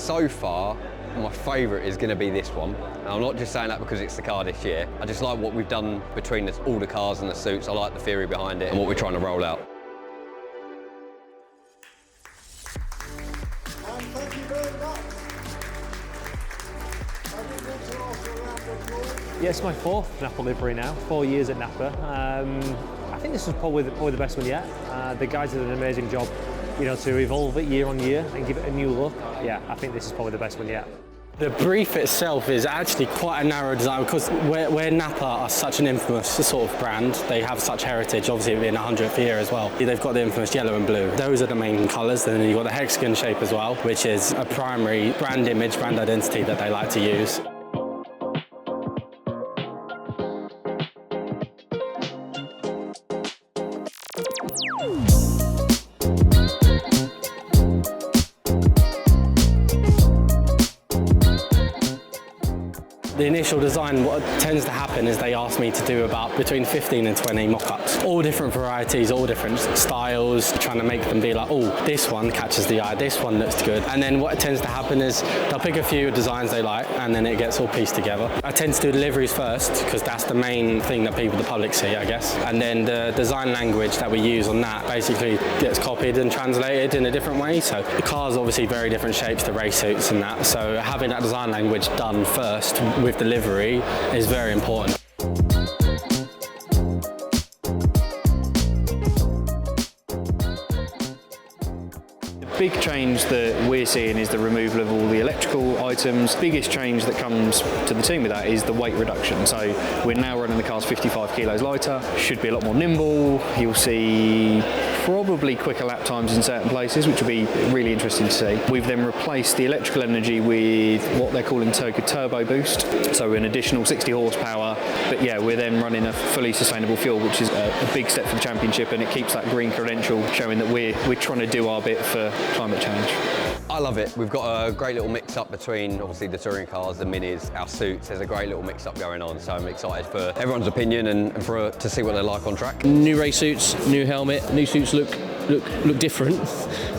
So far, my favourite is going to be this one. And I'm not just saying that because it's the car this year. I just like what we've done between all the cars and the suits. I like the theory behind it and what we're trying to roll out. And thank you very much. I did want to ask a round of applause. Yeah, it's my 4th NAPA livery now, 4 years at NAPA. I think this was probably the best one yet. The guys did an amazing job, you know, to evolve it year on year and give it a new look. Yeah, I think this is probably the best one yet. The brief itself is actually quite a narrow design because where NAPA are such an infamous sort of brand, they have such heritage, obviously being 100th year as well. They've got the infamous yellow and blue. Those are the main colours, and then you've got the hexagon shape as well, which is a primary brand image, brand identity that they like to use. The initial design, what tends to happen is they ask me to do about between 15 and 20 mock-ups. All different varieties, all different styles, trying to make them be like, oh, this one catches the eye, this one looks good. And then what tends to happen is they'll pick a few designs they like and then it gets all pieced together. I tend to do the liveries first because that's the main thing that the public see, I guess. And then the design language that we use on that basically gets copied and translated in a different way. So the car's obviously very different shapes to race suits and that. So having that design language done first with the livery is very important. Big change that we're seeing is the removal of all the electrical items. Biggest change that comes to the team with that is the weight reduction. So we're now running the cars 55 kilos lighter, should be a lot more nimble. You'll see probably quicker lap times in certain places, which will be really interesting to see. We've then replaced the electrical energy with what they're calling TOCA Turbo Boost, so an additional 60 horsepower. But yeah, we're then running a fully sustainable fuel, which is a big step for the championship, and it keeps that green credential, showing that we're trying to do our bit for climate change. I love it. We've got a great little mix-up between, obviously, the touring cars, the minis, our suits. There's a great little mix-up going on, so I'm excited for everyone's opinion and to see what they're like on track. New race suits, new helmet. New suits look different.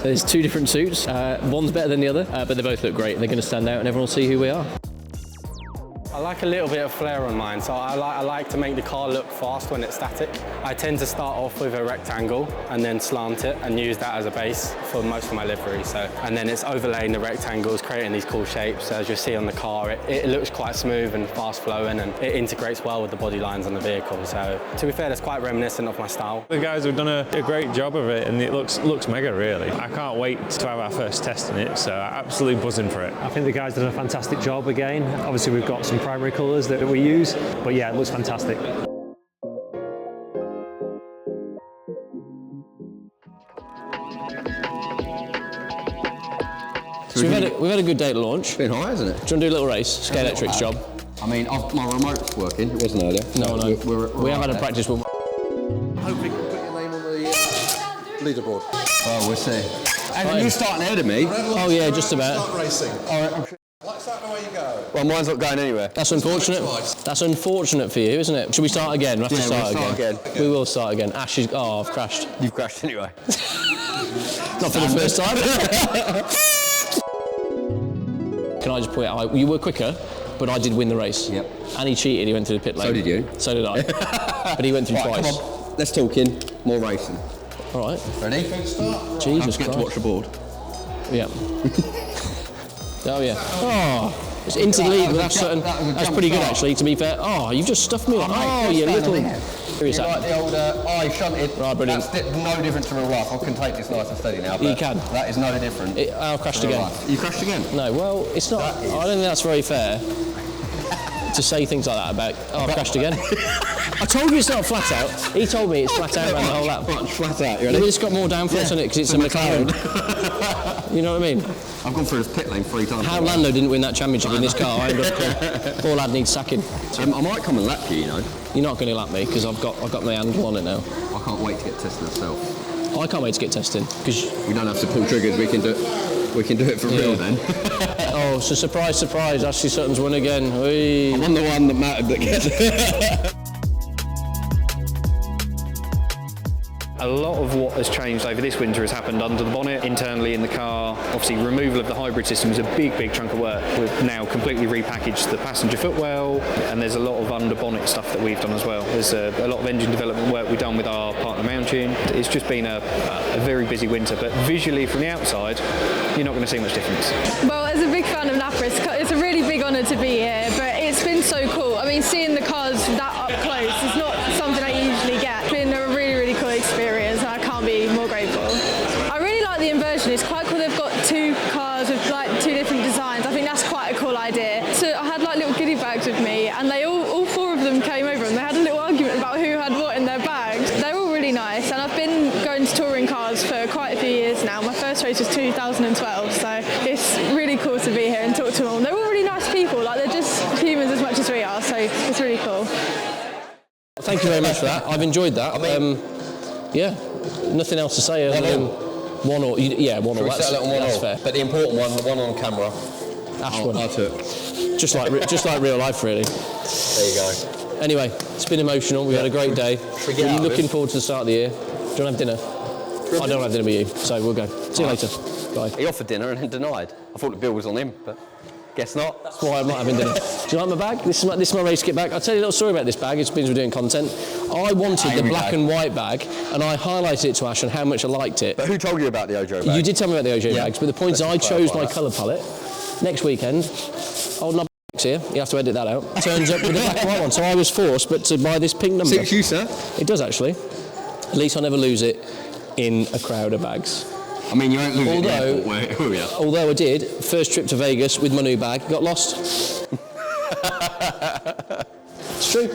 There's 2 different suits. One's better than the other, but they both look great. They're going to stand out and everyone will see who we are. I like a little bit of flair on mine, so I like to make the car look fast when it's static. I tend to start off with a rectangle and then slant it and use that as a base for most of my livery. And then it's overlaying the rectangles, creating these cool shapes. As you see on the car, it looks quite smooth and fast flowing, and it integrates well with the body lines on the vehicle. So to be fair, that's quite reminiscent of my style. The guys have done a great job of it, and it looks mega, really. I can't wait to have our first test in it, so I'm absolutely buzzing for it. I think the guys did a fantastic job again. Obviously, we've got some primary colours that we use, but yeah, it looks fantastic. So we've had a good day at launch. It's been high, hasn't it? Do you want to do a little race? Scalextric's job. I mean, my remote's working. It wasn't earlier. No. We have had a practice with. Hopefully you can put your name on the leaderboard. Oh, we'll see. And you're starting ahead of me. Oh yeah, just about. Start racing. All right, Like that, away you go. well, mine's not going anywhere. That's unfortunate. That's unfortunate for you, isn't it? Should we start again? We'll have to start again. We will start again. Ash is. Oh, I've crashed. You've crashed anyway. Not for the first time. Can I just point out, you were quicker, but I did win the race. Yep. And he cheated, he went through the pit lane. So did you. So did I. But he went through Right, twice. come on. Let's talk in. More racing. All right. Ready? Jesus Get Christ. to watch the board. Yeah. Oh, yeah. Oh, it's into the lead with Ash Sutton. That's pretty good, actually, to be fair. Oh, you've just stuffed me up. Oh, you little... You like the old eye shunted. Right, brilliant. That's no different to real life. I can take this nice and steady now. You can. That is no different. I've crashed again. You crashed again? No, well, it's not... I don't think that's very fair to say things like that about... Oh, I've crashed again. I told you it's not flat out. He told me it's flat out around the whole lap. Flat out, you Yeah, ready? but it's got more downforce on it because it's a McLaren. You know what I mean? I've gone through this pit lane 3 times. How Lando didn't win that championship in this car, I ain't got a clue. Poor lad needs sacking. I might come and lap you, you know. You're not going to lap me because I've got my handle on it now. I can't wait to get tested myself. I can't wait to get testing because We don't have to pull triggers, we can do it for real then. oh, so surprise, surprise, Ashley Sutton's won again. Whee. I'm the one that mattered that gets it. A lot of what has changed over this winter has happened under the bonnet, internally in the car. Obviously, removal of the hybrid system is a big chunk of work. We've now completely repackaged the passenger footwell, and there's a lot of under bonnet stuff that we've done as well. There's a lot of engine development work we've done with our partner Mountain. It's just been a very busy winter, but visually from the outside, you're not going to see much difference. Well, as a big fan of NAPA, it's a really big honour to be here, but it's been so cool. I mean, seeing the cars that up close is not something I usually get. It's been a really cool experience, and I can't be more grateful. I really like the inversion. It's quite cool. They've got 2 cars with like 2 different designs. I think that's quite a cool idea. So I had like little goodie bags with me, and they all 4 of them came over, and they had a little argument about who had what in their bags. They're all really nice, and I've been going to touring cars for quite a few years now. My first race was 2012, so it's really cool to be here and talk to them all. They're all really nice people. Like, they're just humans as much as we are, so it's really cool. Thank you very much for that. I've enjoyed that. Yeah, nothing else to say other than one or that's fair. But the important one, the one on camera. Ash won. I took. Just like real life, really. There you go. Anyway, it's been emotional. We had a great day. We're looking forward to the start of the year. Do you want to have dinner? I don't have dinner with you, so we'll go. See you later. Bye. He offered dinner and then denied. I thought the bill was on him, but guess not. That's why I'm not having dinner. Do you like my bag? This is my race kit bag. I'll tell you a little story about this bag. It's been doing content. I wanted the black and white bag, and I highlighted it to Ash on how much I liked it. But who told you about the Ojo bag? You did tell me about the OJ bags, but the point is I chose my colour palette. Next weekend, old knob here, you have to edit that out, turns up with a black and white one, so I was forced to buy this pink number. 6 you, sir? It does actually. At least I never lose it in a crowd of bags. I mean, you won't lose it. Although I did, first trip to Vegas with my new bag, got lost. It's true.